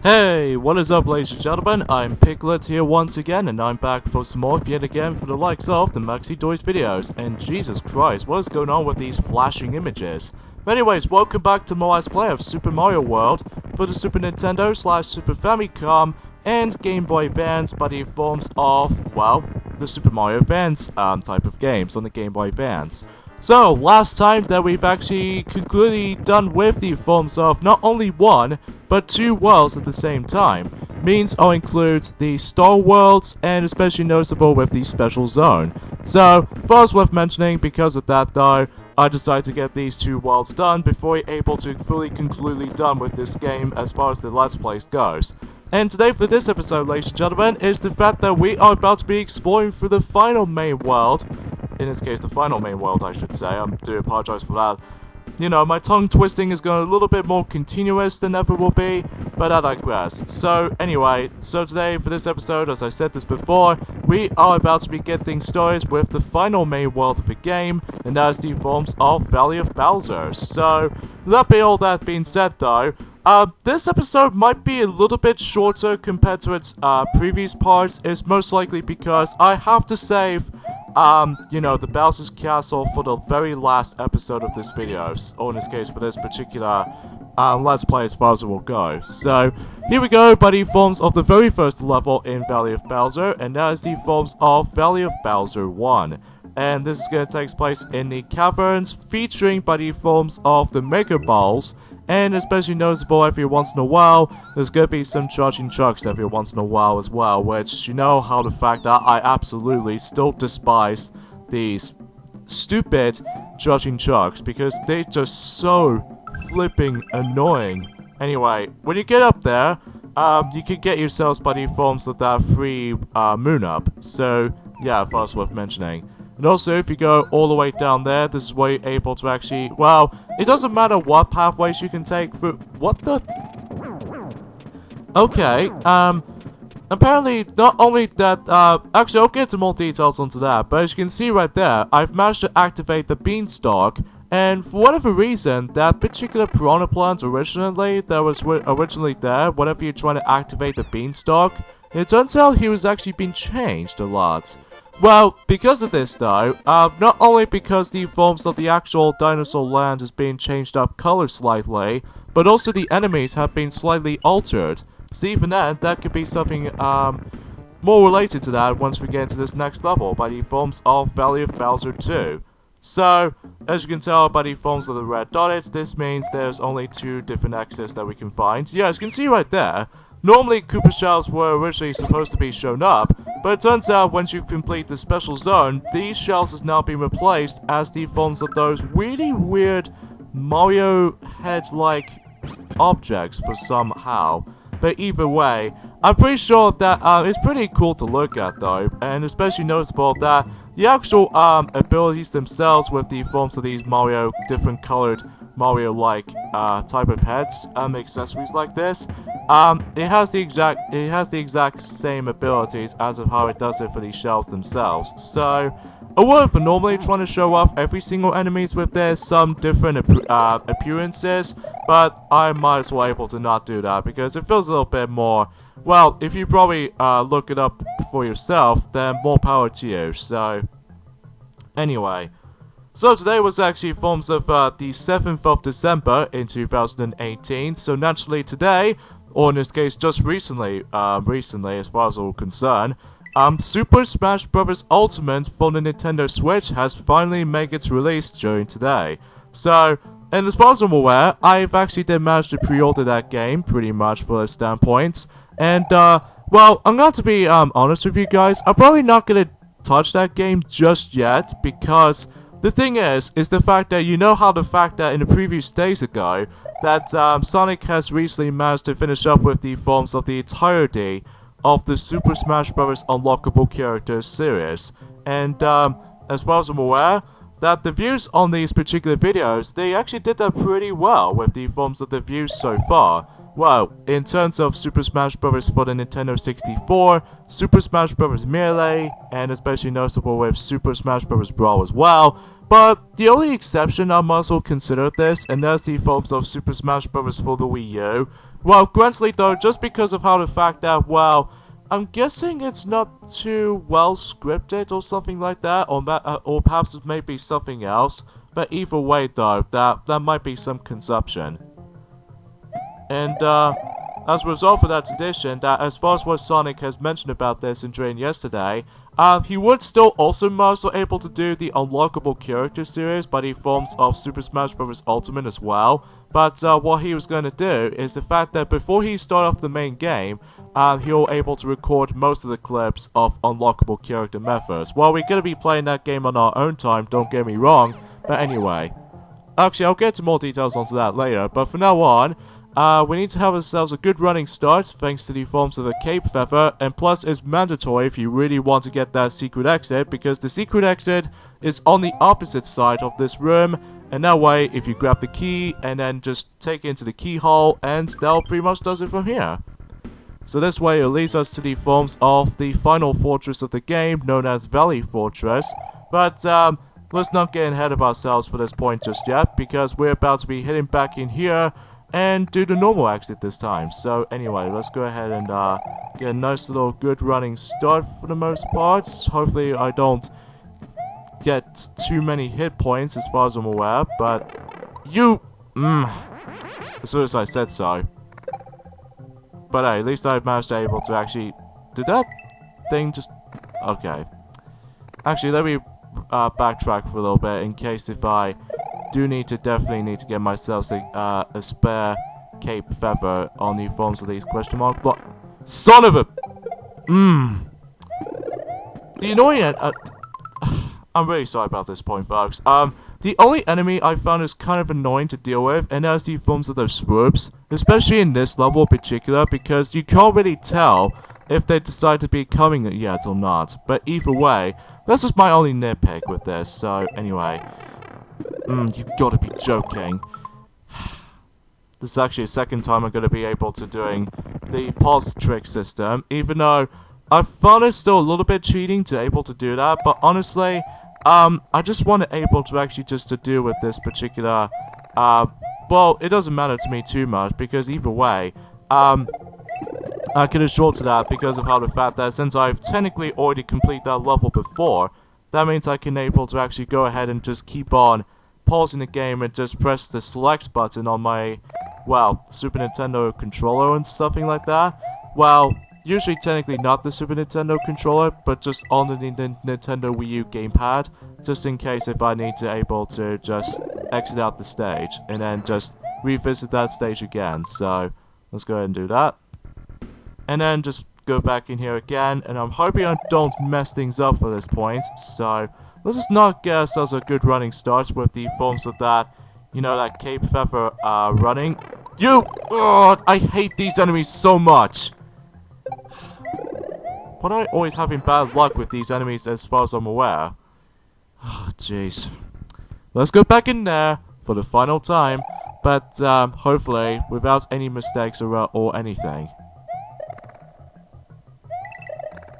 Hey, what is up ladies and gentlemen, I'm Piglet here once again, and I'm back for some more yet again for the likes of the Maxi Toys videos, and Jesus Christ, what is going on with these flashing images? But anyways, welcome back to more Let's Play of Super Mario World for the Super Nintendo / Super Famicom and Game Boy Advance by the forms of, well, the Super Mario Advance type of games on the Game Boy Advance. So, last time that we've actually completely done with the forms of not only one, but two worlds at the same time. Means I'll include the Star Worlds, and especially noticeable with the Special Zone. So, first worth mentioning, because of that though, I decided to get these two worlds done before you're able to fully completely done with this game as far as the Let's Plays goes. And today for this episode, ladies and gentlemen, is the fact that we are about to be exploring through the final main world. In this case, the final main world, I should say. I do apologize for that. You know, my tongue twisting is going a little bit more continuous than ever will be, but I digress. So, anyway, today for this episode, as I said this before, we are about to be getting started with the final main world of the game, and that is the forms of Valley of Bowser. So, all that being said though, this episode might be a little bit shorter compared to its previous parts. It's most likely because I have to save you know, the Bowser's Castle for the very last episode of this video, or in this case for this particular Let's Play as far as it will go. So, here we go by the forms of the very first level in Valley of Bowser, and that is the forms of Valley of Bowser 1. And this is going to take place in the caverns, featuring by the forms of the Mega Balls, and especially noticeable every once in a while, there's going to be some charging trucks every once in a while as well, which, you know how the fact that I absolutely still despise these stupid charging trucks, because they're just so flipping annoying. Anyway, when you get up there, you can get yourselves by the forms of that free moon up, so yeah, first worth mentioning. And also, if you go all the way down there, this is where you're able to actually, well, it doesn't matter what pathways you can take through. What the? Okay, apparently, not only that, actually, I'll get into more details onto that, but as you can see right there, I've managed to activate the Beanstalk, and for whatever reason, that particular Piranha Plant originally, that was originally there, whenever you're trying to activate the Beanstalk, it turns out he was actually being changed a lot. Well, because of this though, not only because the forms of the actual dinosaur land is being changed up color slightly, but also the enemies have been slightly altered. So even then, that could be something more related to that once we get into this next level by the forms of Valley of Bowser 2. So, as you can tell by the forms of the red dotted, this means there's only two different exits that we can find. Yeah, as you can see right there, normally Koopa shells were originally supposed to be shown up, but it turns out once you complete the special zone, these shells has now been replaced as the forms of those really weird Mario head-like objects for somehow. But either way, I'm pretty sure that it's pretty cool to look at though, and especially noticeable that the actual abilities themselves with the forms of these Mario, different colored Mario-like type of heads, accessories like this, it has the exact same abilities as of how it does it for these shells themselves. So, a word for normally trying to show off every single enemies with their some different appearances, but I might as well able to not do that because it feels a little bit more. Well, if you probably look it up for yourself, then more power to you. So, anyway. So today was actually forms of the 7th of December in 2018, so naturally today, or in this case just recently as far as we're concerned, Super Smash Bros. Ultimate for the Nintendo Switch has finally made its release during today. So, and as far as I'm aware, I've actually did manage to pre-order that game, pretty much for those standpoints, and well, I'm going to be honest with you guys, I'm probably not going to touch that game just yet, because the thing is the fact that you know how the fact that in the previous days ago, that Sonic has recently managed to finish up with the forms of the entirety of the Super Smash Bros. Unlockable Characters series. And as far as I'm aware, that the views on these particular videos, they actually did that pretty well with the forms of the views so far. Well, in terms of Super Smash Bros. For the Nintendo 64, Super Smash Bros. Melee, and especially noticeable with Super Smash Bros. Brawl as well, But the only exception I must also consider this, and that's the forms of Super Smash Bros. For the Wii U. Well, granted though, just because of how the fact that, well, I'm guessing it's not too well scripted or something like that, or perhaps it may be something else. But either way though, that might be some consumption. And as a result of that addition, that as far as what Sonic has mentioned about this in Drain yesterday, he would still also able to do the unlockable character series by the forms of Super Smash Bros. Ultimate as well. But what he was going to do is the fact that before he started off the main game, he'll able to record most of the clips of unlockable character methods. Well, we're going to be playing that game on our own time, don't get me wrong. But anyway, actually I'll get to more details onto that later, but for now on, we need to have ourselves a good running start thanks to the forms of the Cape Feather, and plus it's mandatory if you really want to get that secret exit, because the secret exit is on the opposite side of this room, and that way if you grab the key and then just take it into the keyhole, and that pretty much does it from here. So this way it leads us to the forms of the final fortress of the game, known as Valley Fortress, but let's not get ahead of ourselves for this point just yet, because we're about to be heading back in here and do the normal exit this time. So anyway, let's go ahead and get a nice little good running start for the most part. Hopefully I don't get too many hit points as far as I'm aware, but as soon as I said so. But hey, at least I've managed to able to actually... Did that thing just... Okay. Actually, let me backtrack for a little bit in case if I do definitely need to get myself a spare Cape Feather on the forms of these question mark block. Son of a... The annoying... I'm really sorry about this point, folks. The only enemy I found is kind of annoying to deal with, and that's the forms of those swoops, especially in this level in particular, because you can't really tell if they decide to be coming yet or not. But either way, that's just my only nitpick with this. So anyway, you gotta be joking. This is actually the second time I'm gonna be able to doing the pause trick system, even though I found it still a little bit cheating to able to do that. But honestly, I just want to able to actually just to do with this particular, well, it doesn't matter to me too much, because either way, I can assure to that because of how the fact that since I've technically already completed that level before, that means I can able to actually go ahead and just keep on pausing the game and just press the select button on my, well, Super Nintendo controller and something like that. Well, usually technically not the Super Nintendo controller, but just on the Nintendo Wii U gamepad, just in case if I need to able to just exit out the stage and then just revisit that stage again. So let's go ahead and do that. And then just go back in here again, and I'm hoping I don't mess things up for this point. So let's just not get ourselves a good running start with the forms of that, you know, that Cape Feather running. I hate these enemies so much. But I'm always having bad luck with these enemies as far as I'm aware. Oh, jeez. Let's go back in there for the final time, but hopefully without any mistakes or anything.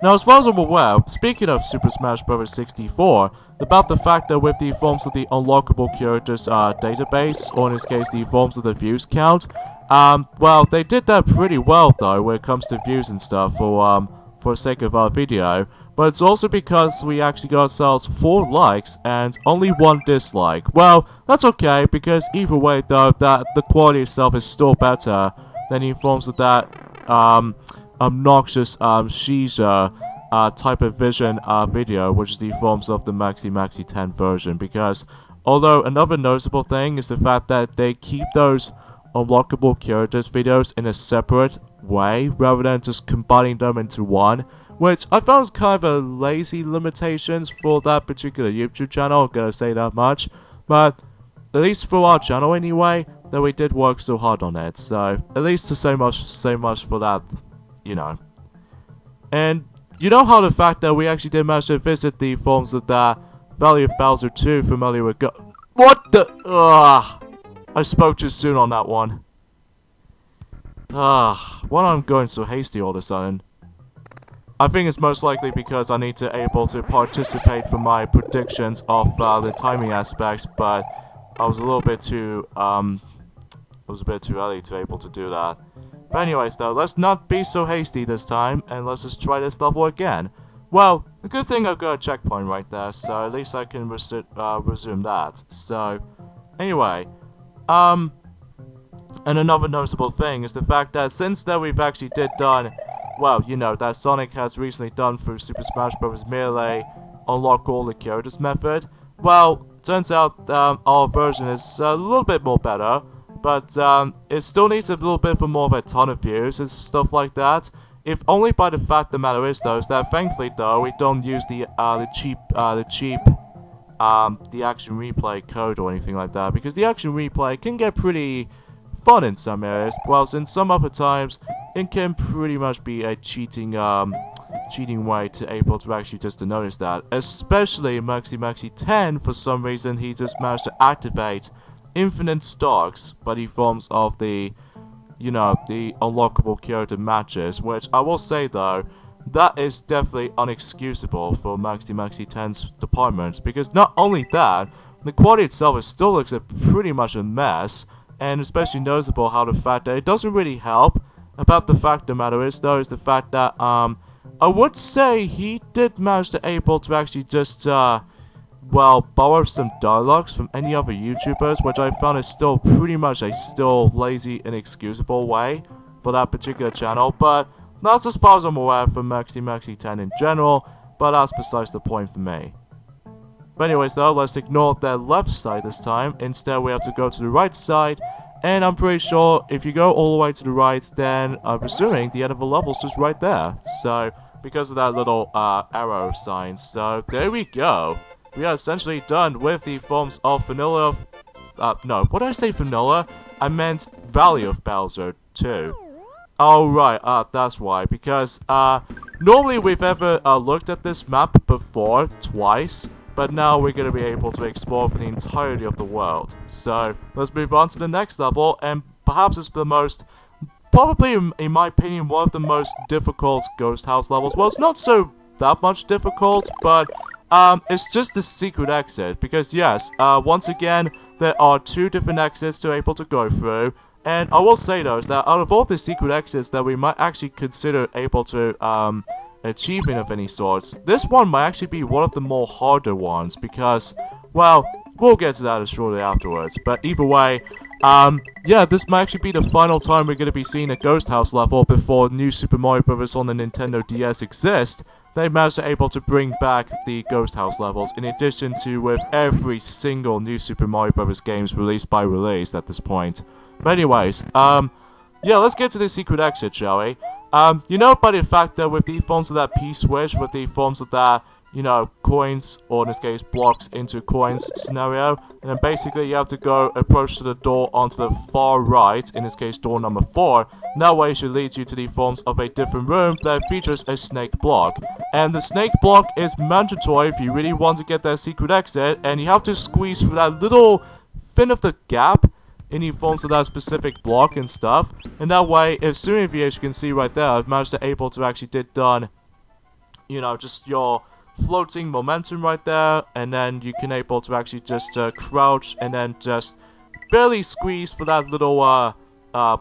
Now, as far as I'm aware, speaking of Super Smash Bros. 64, about the fact that with the forms of the unlockable characters database, or in this case the forms of the views count, well, they did that pretty well though when it comes to views and stuff for the sake of our video, but it's also because we actually got ourselves 4 likes and only 1 dislike. Well, that's okay, because either way though, that the quality itself is still better than the forms of that obnoxious Shiza type of vision video, which is the forms of the Maxi 10 version, because although another noticeable thing is the fact that they keep those unlockable characters videos in a separate way rather than just combining them into one, which I found was kind of a lazy limitations for that particular YouTube channel, I'm gonna say that much, but at least for our channel anyway, that we did work so hard on it, so at least to say much for that, you know. And you know how the fact that we actually did manage to visit the forms of the Valley of Bowser 2 familiar with what the I spoke too soon on that one. Why am I going so hasty all of a sudden? I think it's most likely because I need to able to participate for my predictions of the timing aspects, but I was a little bit too early to able to do that. But anyways though, let's not be so hasty this time, and let's just try this level again. Well, a good thing I've got a checkpoint right there, so at least I can resume that. So, anyway, and another noticeable thing is the fact that since that we've actually done, well, you know, that Sonic has recently done through Super Smash Bros. Melee, unlock all the characters method, well, turns out our version is a little bit more better, but it still needs a little bit more of a ton of views and stuff like that. If only by the fact of the matter is though, is that thankfully though, we don't use the cheap the action replay code or anything like that, because the action replay can get pretty fun in some areas, whilst in some other times it can pretty much be a cheating way to able to actually just to notice that. Especially Maxi 10, for some reason he just managed to activate infinite stocks by the forms of the, you know, the unlockable character matches, which I will say though, that is definitely unexcusable for Maxi 10's department, because not only that, the quality itself still looks pretty much a mess, and especially noticeable how the fact that it doesn't really help. About the fact of the matter is though, is the fact that I would say he did manage to able to actually just well, borrow some dialogues from any other YouTubers, which I found is still pretty much a lazy, inexcusable way for that particular channel, but that's as far as I'm aware from Maxi 10 in general, but that's besides the point for me. But anyways though, let's ignore the left side this time. Instead we have to go to the right side, and I'm pretty sure if you go all the way to the right, then I'm assuming the end of the level is just right there. So, because of that little arrow sign, so there we go. We are essentially done with the forms of vanilla no, what did I say vanilla? I meant Valley of Bowser 2. Oh right, that's why, because normally we've ever looked at this map before, twice, but now we're going to be able to explore for the entirety of the world. So, let's move on to the next level, and perhaps it's the most, probably in my opinion, one of the most difficult Ghost House levels. Well, it's not so that much difficult, but it's just the secret exit, because yes, once again, there are two different exits to able to go through, and I will say though, is that out of all the secret exits that we might actually consider able to, achieving of any sorts, this one might actually be one of the more harder ones, because, well, we'll get to that shortly afterwards, but either way, yeah, this might actually be the final time we're going to be seeing a Ghost House level before New Super Mario Bros. On the Nintendo DS exists. They managed to able to bring back the Ghost House levels, in addition to with every single New Super Mario Bros. Games released by release at this point. But anyways, yeah, let's get to the secret exit, shall we? You know, by the fact that with the forms of that P-switch, with the forms of that, you know, coins, or in this case, blocks into coins scenario, and then basically you have to go approach to the door onto the far right, in this case, door number 4, and that way should lead you to the forms of a different room that features a snake block. And the snake block is mandatory if you really want to get that secret exit, and you have to squeeze through that little fin of the gap in the forms of that specific block and stuff, and that way, assuming if you can see right there, I've managed to able to actually did done, you know, just your floating momentum right there, and then you can able to actually just crouch and then just barely squeeze for that little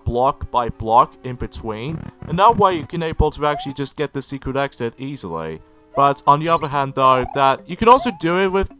block by block in between, and that way you can able to actually just get the secret exit easily. But on the other hand though, that you can also do it with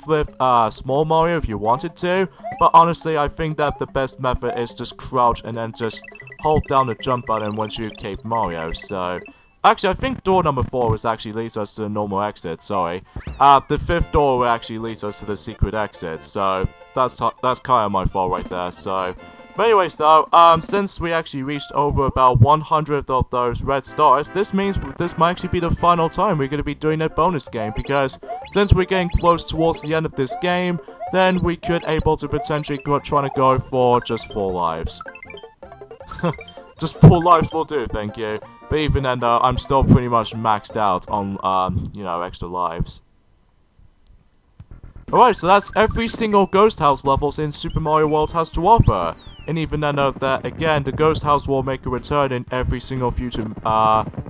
Small Mario if you wanted to, but honestly I think that the best method is just crouch and then just hold down the jump button once you Cape Mario. So actually I think door number 4 was actually leads us to the normal exit, sorry. The 5th door actually leads us to the secret exit, so that's kind of my fault right there, so. But anyways though, since we actually reached over about 100 of those red stars, this means this might actually be the final time we're going to be doing a bonus game, because since we're getting close towards the end of this game, then we could able to potentially try to go for just 4 lives. Just 4 lives will do, thank you. But even then though, I'm still pretty much maxed out on, you know, extra lives. Alright, so that's every single Ghost House levels in Super Mario World has to offer. And even I note that, again, the Ghost House will make a return in every single future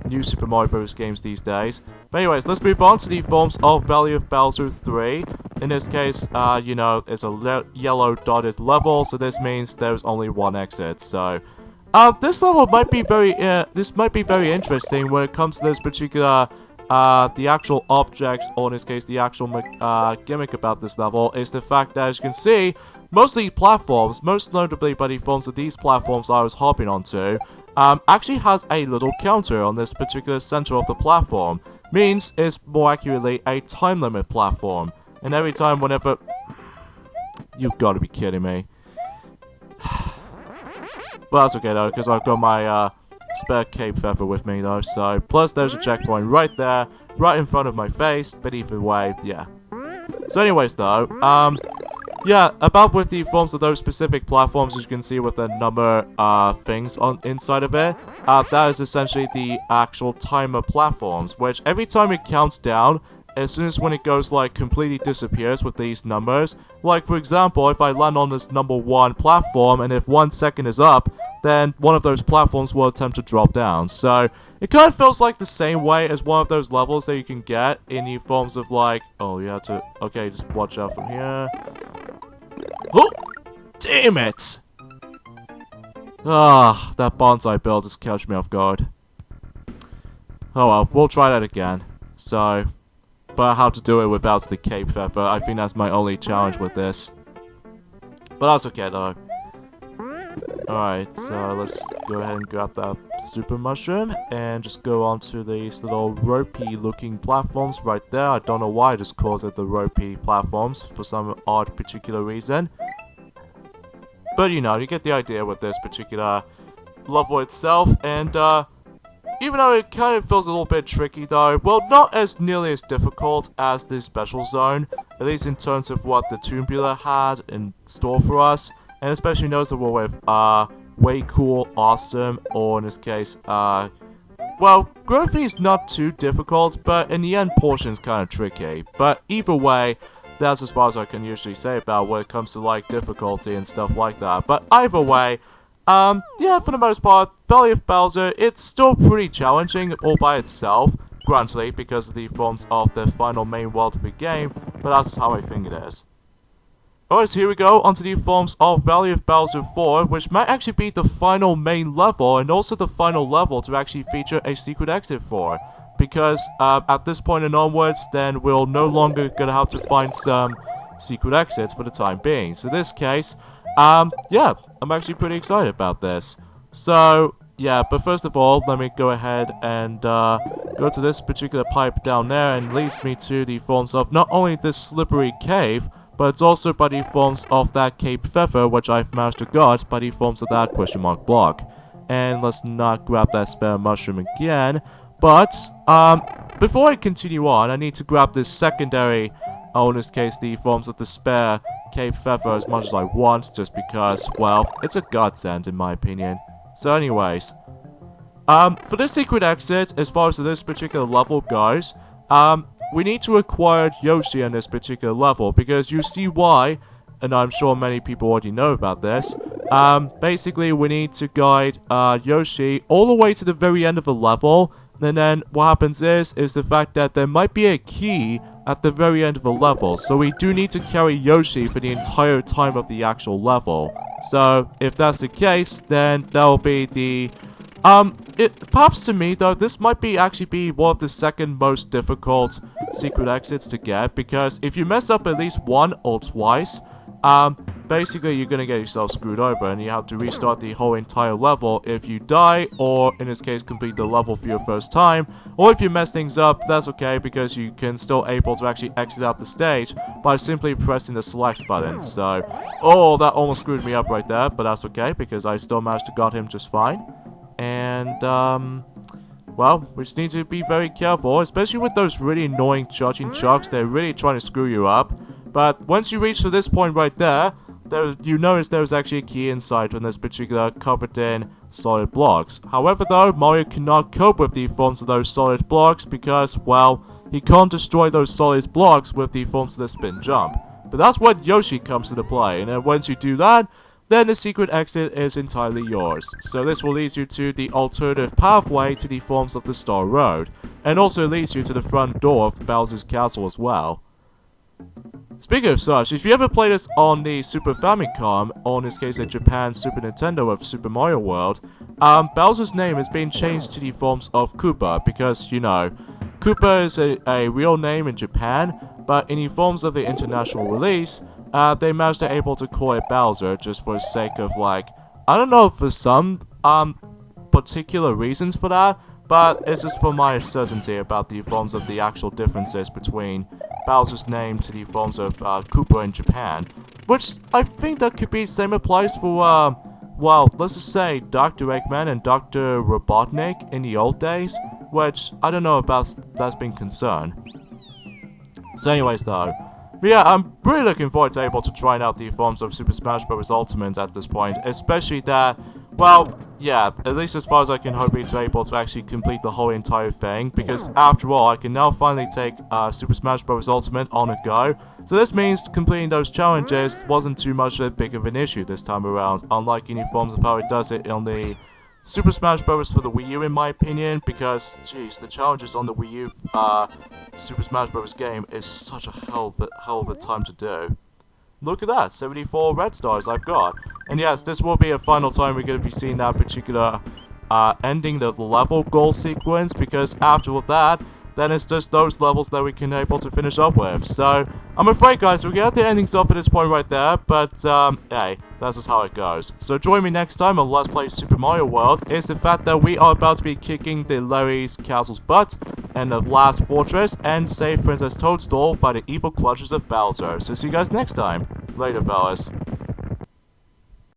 new Super Mario Bros. Games these days. But anyways, let's move on to the forms of Valley of Bowser 3. In this case, you know, it's a yellow dotted level, so this means there's only one exit. So, this level might be very interesting when it comes to this particular, the actual object, or in this case, the actual gimmick about this level is the fact that, as you can see, mostly platforms, most notably by the forms of these platforms I was hopping onto, actually has a little counter on this particular center of the platform. Means it's more accurately a time limit platform. And every time whenever... You gotta be kidding me. But that's okay though, because I've got my spare cape feather with me though, so... Plus there's a checkpoint right there, right in front of my face, but either way, yeah. So anyways though, yeah, about with the forms of those specific platforms, as you can see with the number things on inside of it, that is essentially the actual timer platforms, which every time it counts down, as soon as when it goes like completely disappears with these numbers, like for example, if I land on this number 1 platform and if 1 second is up, then one of those platforms will attempt to drop down. So it kind of feels like the same way as one of those levels that you can get in the forms of like, oh, you have to, okay, just watch out from here. Oh! Damn it! Ah, that bonsai build just catch me off guard. Oh well, we'll try that again. So, but how to do it without the cape feather, I think that's my only challenge with this. But that's okay though. Alright, so let's go ahead and grab that super mushroom and just go onto these little ropey looking platforms right there. I don't know why I just calls it the ropey platforms for some odd particular reason. But you know, you get the idea with this particular level itself, and even though it kind of feels a little bit tricky though, well, not as nearly as difficult as this special zone, at least in terms of what the Tubular had in store for us. And especially noticeable with, way cool, awesome, or in this case, well, Growthy is not too difficult, but in the end portion is kind of tricky. But either way, that's as far as I can usually say about when it comes to, like, difficulty and stuff like that. But either way, yeah, for the most part, Valley of Bowser, it's still pretty challenging all by itself, granted, because of the forms of the final main world of the game, but that's how I think it is. Alright, so here we go, onto the forms of Valley of Bowser 4, which might actually be the final main level, and also the final level to actually feature a secret exit for. Because, at this point and onwards, then we're no longer gonna have to find some secret exits for the time being. So in this case, yeah, I'm actually pretty excited about this. So, yeah, but first of all, let me go ahead and, go to this particular pipe down there, and leads me to the forms of not only this slippery cave, but it's also by the forms of that cape feather, which I've managed to got by the forms of that question mark block. And let's not grab that spare mushroom again. But, before I continue on, I need to grab this secondary, in this case, the forms of the spare cape feather as much as I want, just because, well, it's a godsend in my opinion. So anyways, for this secret exit, as far as this particular level goes, we need to acquire Yoshi on this particular level, because you see why, and I'm sure many people already know about this. Basically, we need to guide Yoshi all the way to the very end of the level, and then what happens is the fact that there might be a key at the very end of the level, so we do need to carry Yoshi for the entire time of the actual level. So, if that's the case, then that'll be the... Perhaps to me though, this might actually be one of the second most difficult secret exits to get, because if you mess up at least one or twice, basically you're gonna get yourself screwed over and you have to restart the whole entire level if you die, or in this case complete the level for your first time. Or if you mess things up, that's okay, because you can still able to actually exit out the stage by simply pressing the select button. So, oh, that almost screwed me up right there, but that's okay, because I still managed to got him just fine. And, well, we just need to be very careful, especially with those really annoying charging chucks. They're really trying to screw you up. But once you reach to this point right there, you notice there's actually a key inside from this particular covered in solid blocks. However though, Mario cannot cope with the forms of those solid blocks because, well, he can't destroy those solid blocks with the forms of the spin jump. But that's when Yoshi comes into play, and then once you do that, then the secret exit is entirely yours. So this will lead you to the alternative pathway to the forms of the Star Road, and also leads you to the front door of Bowser's Castle as well. Speaking of such, if you ever played this on the Super Famicom, or in this case a Japan Super Nintendo of Super Mario World, Bowser's name has been changed to the forms of Koopa, because, you know, Koopa is a real name in Japan, but in the forms of the international release, they managed to able to call it Bowser just for the sake of, like, I don't know for some particular reasons for that, but it's just for my certainty about the forms of the actual differences between Bowser's name to the forms of Koopa in Japan, which I think that could be same applies for well, let's just say Dr. Eggman and Dr. Robotnik in the old days, which I don't know about that's been concerned. So anyways though, but yeah, I'm really looking forward to able to trying out the forms of Super Smash Bros. Ultimate at this point, especially that, well, yeah, at least as far as I can hope to able to actually complete the whole entire thing, because after all, I can now finally take Super Smash Bros. Ultimate on a go, so this means completing those challenges wasn't too much a big of an issue this time around, unlike any forms of how it does it on the Super Smash Bros. For the Wii U in my opinion, because, jeez, the challenges on the Wii U Super Smash Bros. Game is such a hell of a time to do. Look at that, 74 red stars I've got. And yes, this will be a final time we're going to be seeing that particular ending the level goal sequence, because after that, then it's just those levels that we can able to finish up with. So, I'm afraid guys, we're going to have to ending stuff at this point right there, but hey, that's just how it goes. So join me next time on Let's Play Super Mario World. It's the fact that we are about to be kicking the Larry's Castle's butt, and the last fortress, and save Princess Toadstool by the evil clutches of Bowser. So see you guys next time. Later, fellas.